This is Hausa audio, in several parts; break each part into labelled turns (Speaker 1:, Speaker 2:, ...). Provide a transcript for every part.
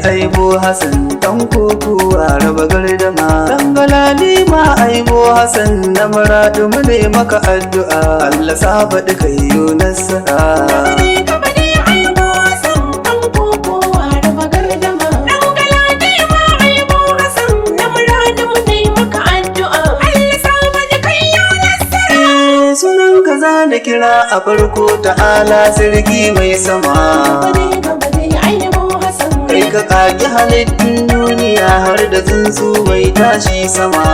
Speaker 1: aibo Hassan dan koko a raba gardama dan galadima aibo Hassan na maradu mu ne maka addu'a Allah saba duka yiwo nasara da kira a farko ta'ala sarki mai sama kai ka kaki halittun duniya har da tsuntsu mai tashi sama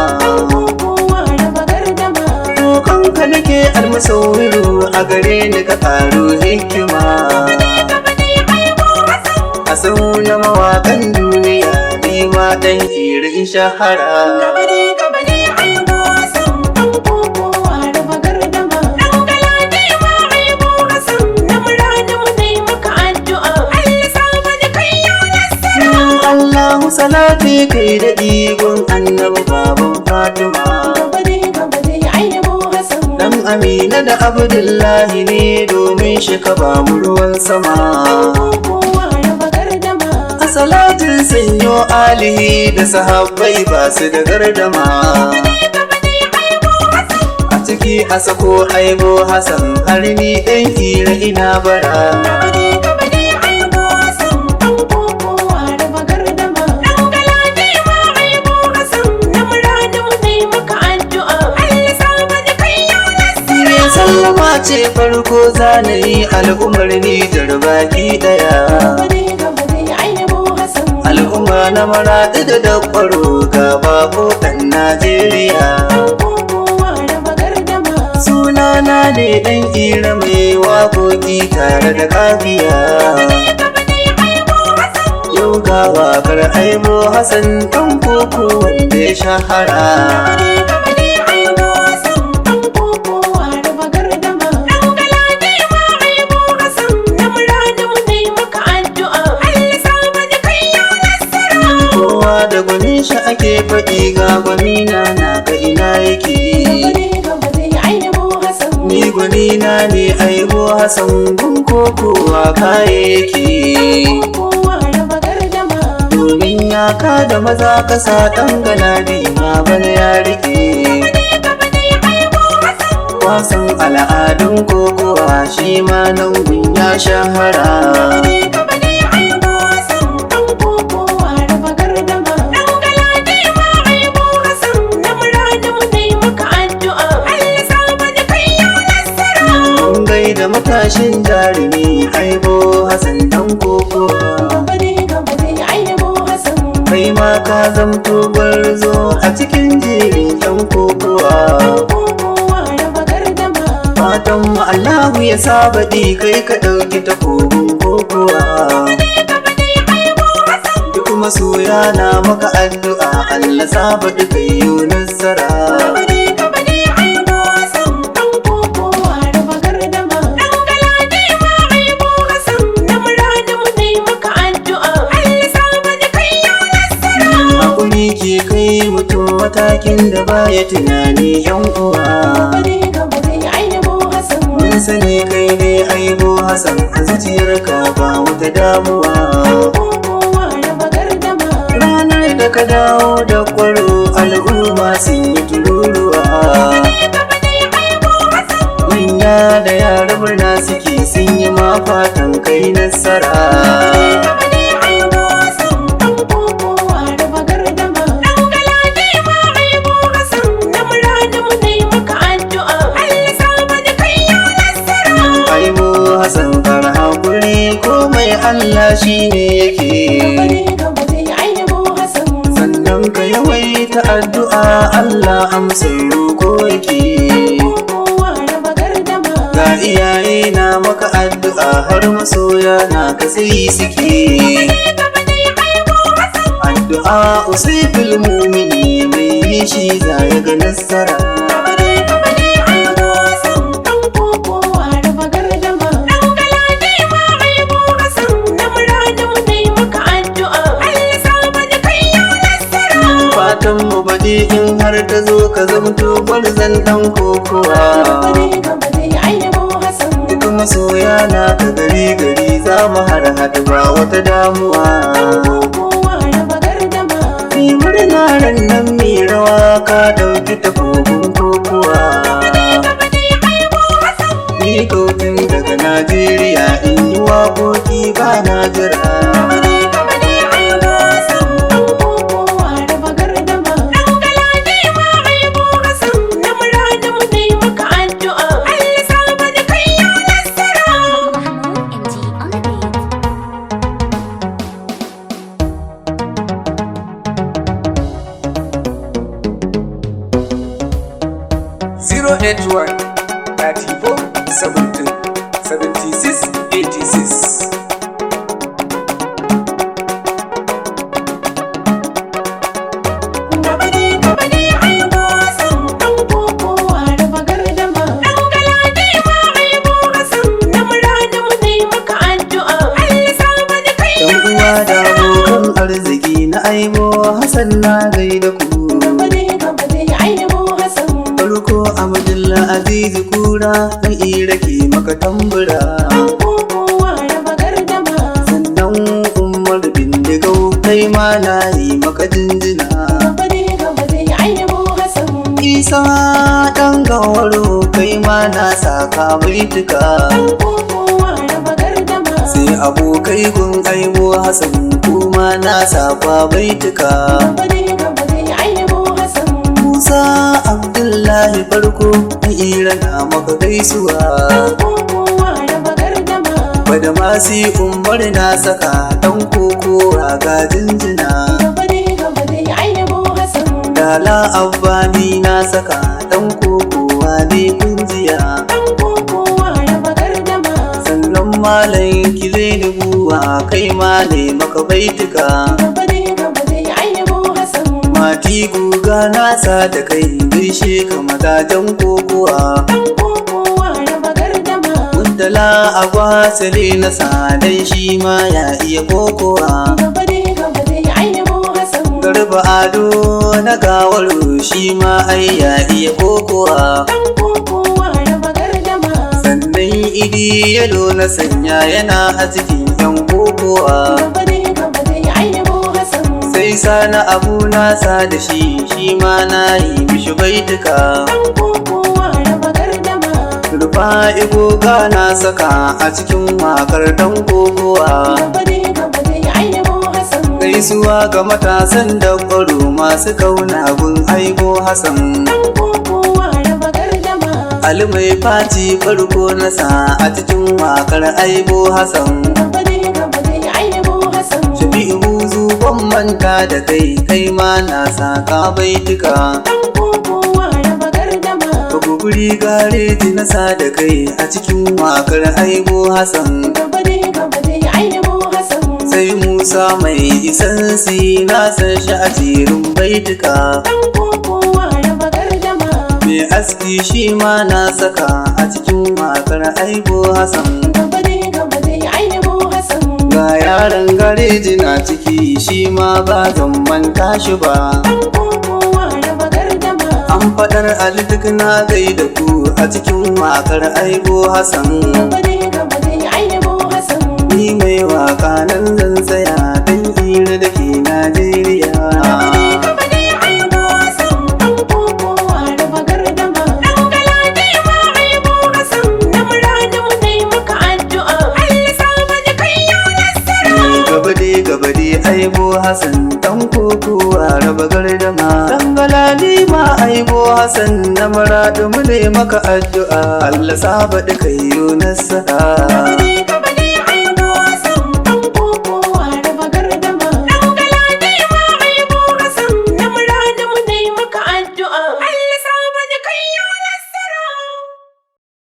Speaker 1: kanka nake almusawiru a gare ni ka karo hikima a sau na mawakan duniya ni ma dan irin shahara salati kai da digon annabi baban Fatima dan Amina da Abdullahi ne domin shi ka ba mu ruwan sama a salatin sanyo alihi da sahabbai ba su da gardama a ciki a sako aibo Hassan har ni dan kira ina bara sallama ce farko zanayi al'ummar Nijar baki daya al'umma na Maradi da Dakwaro ga bako dan Najeriya sunana ne dan ira mai waƙoƙi tare da kafiya yau ga waƙar aibo Hassan dan koko wanda ya shahara shi ake faɗi ga gwamina na ga ina yake ni gwamina ne aibo Hassan gun kokowa kayayyaki domin ya kada maza kasa ɗan galadi ma bana ya rike wasan al'adun kokowa shi ma nan gun ya shahara da matashin jarumi aibo Hassan dan koko kai ma ka zamto gwarzo a cikin jerin yan kokowa fatan mu Allahu ya saba di kai ka dauki takobin kokowa duk masoya na maka addu'a Allah saba duka yiwo nasara matakin da baya tunani yan uwa mun sani kai ne aibo Hassan a zuciyarka ba wata damuwa ranar da ka dawo da kwaro al'umma sun yi tururuwa manya da yara murna suke sun yi ma fatan kai nasara Hassan kar hakuri komai Allah shi ne yake sannan ka yawaita addu'a Allah amsa roko yake ga iyaye na maka addu'a har masoya na ka sai suke addu'a usaifil mu'mini mai shi za ya ga nasara in har ta zo ka zamto gwarzon dan kokowa duk masoya na ka gari za mu har hadu ba wata damuwa mai murna ran nan mai rawa ka ɗauki takobin kokowa. Ni kautin daga Najeriya in yi waƙoƙi ba na jira.
Speaker 2: Zero 81 34 17 76 86.
Speaker 1: Arziki na aibo Hassan na gaida ku. Farko Abdullah Aziz Kura dan irake maka tambura. Sannan Umar Bindigau kai ma na yi maka jinjina. Isa dan Gawaro kai ma na saka baituka. Sai abokai gun aibo Hassan kuma na saba baituka. Musa Abdullahi farko na ira na maka gaisuwa. Bada masu Umar na saka dan kokowa ga jinjina. Dala Abbani na saka dan kokowa ne kunjiya. Sannan Malam Kile da buwa kai ma ne maka baituka. Mati guga nasa da kai gaishe ka magajan kokowa. Muntala agwa sale na sadan shi ma ya iya kokowa. Garba Ado na Gawaro shi ma ai ya iya kokowa. Sannan Idi Yalo na sanya yana a cikin yan kokowa. Sai Sani Abu nasa da shi ma na yi mishi baituka. Rufa'i Goga na saka a cikin wakar dan kokowa. Gaisuwa ga matasan da kwaro masu kauna gun aibo Hassan. Ali mai faci farko nasa a cikin wakar aibo Hassan. Shafi'u Buzu ban manta da kai ma na saka baituka. Baguburi gareji nasa da kai a cikin wakar aibo Hassan. Sai Musa mai isansi na san shi a jerin baituka. Mai aski shi ma na saka a cikin wakar aibo Hassan. Ga yaran gareji na ciki shi ma ba zan manta shi ba. An faɗar Ali duk na gaida ku a cikin wakar aibo Hassan. Ni mai waka nan zan tsaya dan hira da ke Najeriya. Gabade aibo Hassan dan kokowa raba gardama. Dangalali ma aibo Hassan na Maradu mu ne maka addu'a. Allah saba da kai nasara.